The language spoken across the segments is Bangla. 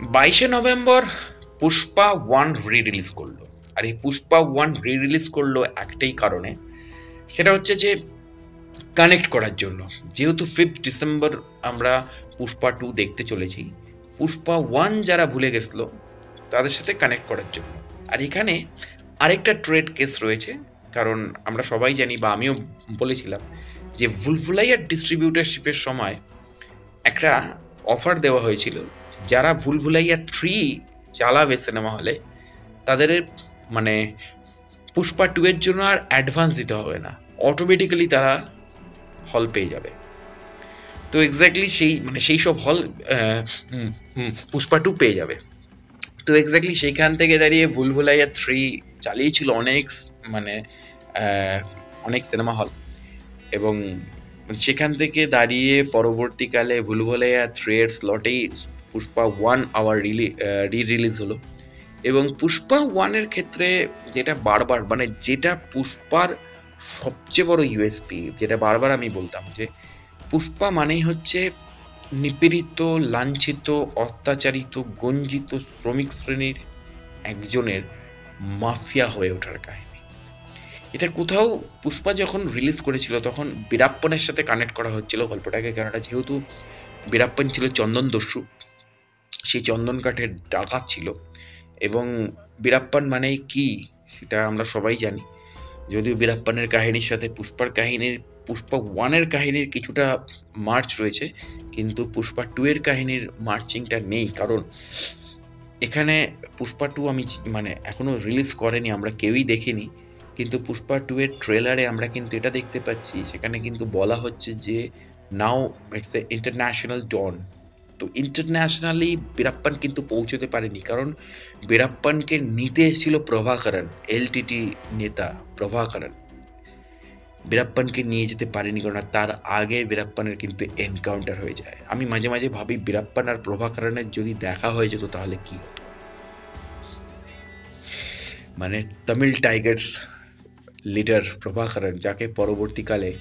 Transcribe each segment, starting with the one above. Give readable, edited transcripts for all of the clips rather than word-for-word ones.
22 নভেম্বর পুষ্পা 1 রিলিজ করলো। আর এই পুষ্পা 1 রিলিজ করলো একটাই কারণে, সেটা হচ্ছে যে কানেক্ট করার জন্য। যেহেতু 5 ডিসেম্বর আমরা পুষ্পা 2 দেখতে চলেছি, পুষ্পা 1 যারা ভুলে গেছিল তাদের সাথে কানেক্ট করার জন্য। আর এখানে আরেকটা ট্রেড কেস রয়েছে, কারণ আমরা সবাই জানি বা আমিও বলেছিলাম যে ভুলভুলাইয়ার ডিস্ট্রিবিউটারশিপের সময় একটা অফার দেওয়া হয়েছিল, যারা ভুলভুলাইয়া 3 চালাবে সিনেমা হলে তাদের মানে পুষ্পা 2 এর জন্য আর অ্যাডভান্স দিতে হবে না, অটোমেটিক্যালি তারা হল পেয়ে যাবে। তো এক্স্যাক্টলি সেই সব হল পুষ্পা 2 পেয়ে যাবে। তো এক্স্যাক্টলি সেইখান থেকে দাঁড়িয়ে ভুলভুলাইয়া 3 চালিয়েছিল মানে আহ, অনেক সিনেমা হল, এবং সেখান থেকে দাঁড়িয়ে পরবর্তীকালে ভুলভুলাইয়া 3 এর স্লটেই পুষ্পা 1 আবার রিলিজ হলো। এবং পুষ্পা 1 এর ক্ষেত্রে যেটা বারবার যেটা পুষ্পার সবচেয়ে বড় ইউএসপি, যেটা বারবার আমি বলতাম যে পুষ্পা মানেই হচ্ছে নিপীড়িত, লাঞ্ছিত, অত্যাচারিত, গঞ্জিত শ্রমিক শ্রেণীর একজনের মাফিয়া হয়ে ওঠার কাহিনী। এটা কোথাও পুষ্পা যখন রিলিজ করেছিল তখন বীরাপ্পনের সাথে কানেক্ট করা হচ্ছিল গল্পটাকে, কারণ যেহেতু বীরাপ্পন ছিল চন্দন দস্যু, সেই চন্দন কাঠের ডাকাত ছিল। এবং বীরাপ্পন মানেই কি সেটা আমরা সবাই জানি, যদিও বীরাপ্পনের কাহিনীর সাথে পুষ্পা 1 এর কাহিনীর কিছুটা মার্চ রয়েছে, কিন্তু পুষ্পা 2 এর কাহিনীর মার্চিংটা নেই। কারণ এখানে পুষ্পা 2 আমি এখনো রিলিজ করেনি, আমরা কেউই দেখিনি, কিন্তু পুষ্পা 2 এর ট্রেলারে আমরা কিন্তু এটা দেখতে পাচ্ছি, সেখানে কিন্তু বলা হচ্ছে যে নাও ইটস এ ইন্টারন্যাশনাল ডন। তো ইন্টারন্যাশনালি বীরাপ্পন কিন্তু পৌঁছতে পারেনি, কারণ বীরাপ্পনকে নিতে এসেছিল প্রভাকরণ, এলটিটি নেতা প্রভাকরণ। বীরাপ্পনকে নিয়ে যেতে পারেনি, কারণ তার আগে বীরাপ্পনের কিন্তু এনকাউন্টার হয়ে যায়। আমি মাঝে মাঝে ভাবি বীরাপ্পন আর প্রভাকরণের যদি দেখা হয়ে যেত তাহলে কি হতো। তামিল টাইগার্স লিডার প্রভাকরণ, যাকে পরবর্তীকালে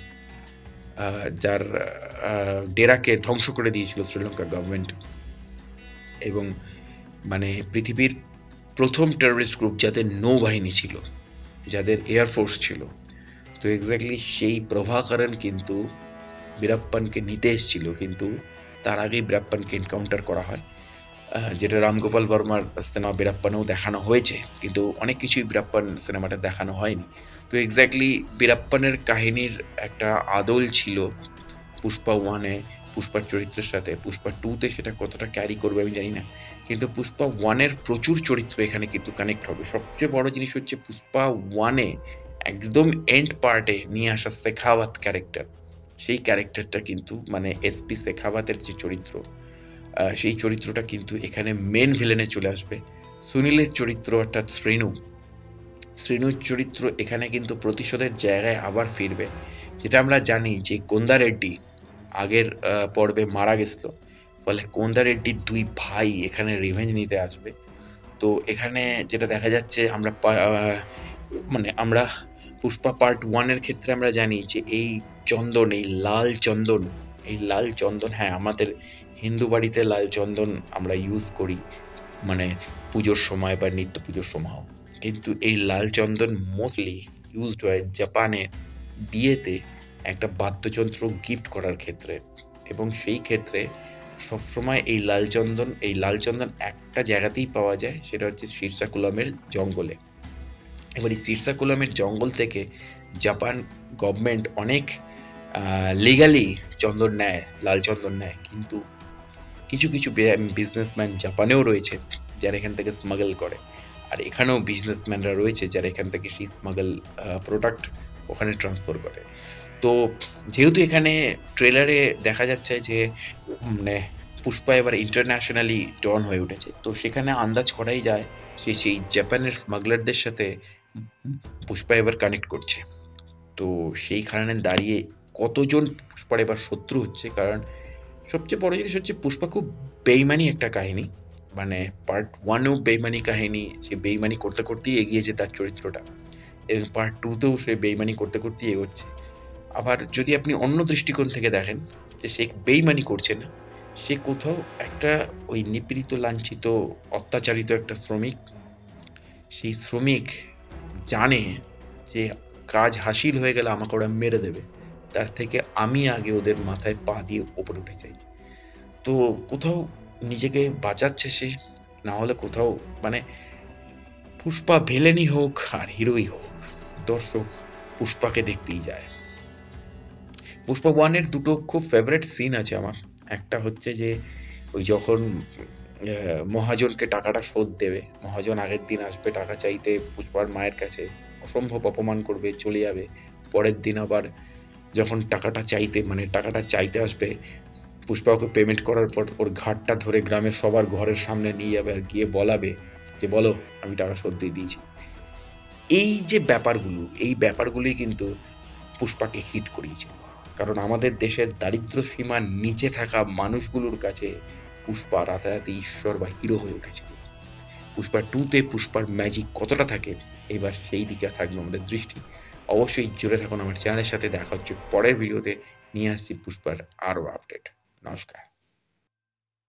যার ডেরাকে ধ্বংস করে দিয়েছিল শ্রীলঙ্কা গভর্নমেন্ট, এবং পৃথিবীর প্রথম টেররিস্ট গ্রুপ যাদের নৌবাহিনী ছিল, যাদের এয়ারফোর্স ছিল। তো এক্স্যাক্টলি সেই প্রভাকরণ কিন্তু বীরাপ্পনকে নিতে এসেছিল, কিন্তু তার আগেই বীরাপ্পনকে এনকাউন্টার করা হয়, যেটা রামগোপাল বর্মার সিনেমা বীরাপ্পনেও দেখানো হয়েছে, কিন্তু অনেক কিছুই বীরাপ্পন সিনেমাটা দেখানো হয়নি। তো এক্স্যাক্টলি বীরাপ্পনের কাহিনীর একটা আদল ছিল পুষ্পা 1-এ পুষ্পার চরিত্রের সাথে। পুষ্পা 2-তে সেটা কতটা ক্যারি করবে আমি জানি না, কিন্তু পুষ্পা 1-এর প্রচুর চরিত্র এখানে কিন্তু কানেক্ট হবে। সবচেয়ে বড় জিনিস হচ্ছে পুষ্পা 1-এ একদম এন্ড পার্টে নিয়ে আসা শেখাওয়াত ক্যারেক্টার, সেই ক্যারেক্টারটা কিন্তু এসপি শেখাওয়াতের যে চরিত্র, সেই চরিত্রটা কিন্তু এখানে মেন ভিলেনে চলে আসবে। সুনীলের চরিত্র অর্থাৎ শ্রীনুর চরিত্র এখানে কিন্তু প্রতিশোধের জায়গায় আবার ফিরবে। যেটা আমরা জানি যে কোন্দা রেড্ডি আগের পর্বে মারা গেছিল, ফলে কোন্দা রেড্ডির 2 ভাই এখানে রিভেঞ্জ নিতে আসবে। তো এখানে যেটা দেখা যাচ্ছে, আমরা পুষ্পা পার্ট 1 এর ক্ষেত্রে আমরা জানি যে এই চন্দন, এই লাল চন্দন, হ্যাঁ আমাদের হিন্দু বাড়িতে লাল চন্দন আমরা ইউজ করি পুজোর সময় বা নিত্য পুজোর সময়, কিন্তু এই লাল চন্দন মোস্টলি ইউজড হয় জাপানে বিয়েতে একটা বাদ্যযন্ত্র গিফট করার ক্ষেত্রে। এবং সেই ক্ষেত্রে সবসময় এই লাল চন্দন একটা জায়গাতেই পাওয়া যায়, সেটা হচ্ছে শীর্ষাকুলামের জঙ্গলে। এবার এই শীর্ষাকুলামের জঙ্গল থেকে জাপান গভর্নমেন্ট অনেক লিগালি চন্দন নেয়, লাল চন্দন নেয়, কিন্তু কিছু কিছু বিজনেসম্যান জাপানেও রয়েছে যারা এখান থেকে স্মাগল করে, আর এখানেও বিজনেসম্যানরা রয়েছে যারা এখান থেকে সেই স্মাগল প্রোডাক্ট ওখানে ট্রান্সফার করে। তো যেহেতু এখানে ট্রেলারে দেখা যাচ্ছে যে পুষ্পা এবার ইন্টারন্যাশনালি ডন হয়ে উঠেছে, তো সেখানে আন্দাজ করাই যায় যে সেই জাপানের স্মাগলারদের সাথে পুষ্পা এবার কানেক্ট করছে। তো সেই কারণে দাঁড়িয়ে কতজন পুষ্পার এবার শত্রু হচ্ছে, কারণ সবচেয়ে বড় জিনিস হচ্ছে পুষ্পা খুব বেইমানি একটা কাহিনী। পার্ট 1-এও বেইমানি কাহিনী, সে বেইমানি করতে করতেই এগিয়েছে তার চরিত্রটা, এবং পার্ট 2-তেও সে বেইমানি করতে করতেই এগোচ্ছে। আবার যদি আপনি অন্য দৃষ্টিকোণ থেকে দেখেন যে সে বেইমানি করছে না, সে কোথাও একটা ওই নিপীড়িত, লাঞ্ছিত, অত্যাচারিত একটা শ্রমিক। সেই শ্রমিক জানে যে কাজ হাসিল হয়ে গেলে আমাকে ওরা মেরে দেবে। তার থেকে আমি আগে ওদের মাথায় পা দিয়ে ওপরে উঠে যাই। তো কোথাও নিজেকে বাঁচাচ্ছে সে, না হলে কোথাও মানে পুষ্পা ভিলেনই হোক আর হিরোই হোক, দর্শক পুষ্পাকে দেখতেই যায়। পুষ্পা 1 এর দুটো খুব ফেভারিট সিন আছে আমার। একটা হচ্ছে যে ওই যখন মহাজনকে টাকাটা শোধ দেবে, মহাজন আগের দিন আসবে টাকা চাইতে পুষ্পার মায়ের কাছে, অসম্ভব অপমান করবে, চলে যাবে। পরের দিন আবার যখন টাকাটা চাইতে আসবে, পুষ্পা ওকে পেমেন্ট করার পর ওর ঘাটটা ধরে গ্রামের সবার ঘরের সামনে নিয়ে যাবে আর গিয়ে বলাবে যে বলো আমি টাকা শোধ দিয়ে দিয়েছি। এই ব্যাপারগুলোই কিন্তু পুষ্পাকে হিট করিয়েছিল। কারণ আমাদের দেশের দারিদ্র সীমার নিচে থাকা মানুষগুলোর কাছে পুষ্পা রাতারাতি ঈশ্বর বা হিরো হয়ে উঠেছিল। পুষ্পা 2 তে পুষ্পার ম্যাজিক কতটা থাকে, এবার সেই দিকে থাকবে আমাদের দৃষ্টি। অবশ্যই জুড়ে থাকুন আমার চ্যানেলের সাথে। দেখা হচ্ছে পরের ভিডিওতে, নিয়ে আসছি পুষ্পার আরও আপডেট। নমস্কার।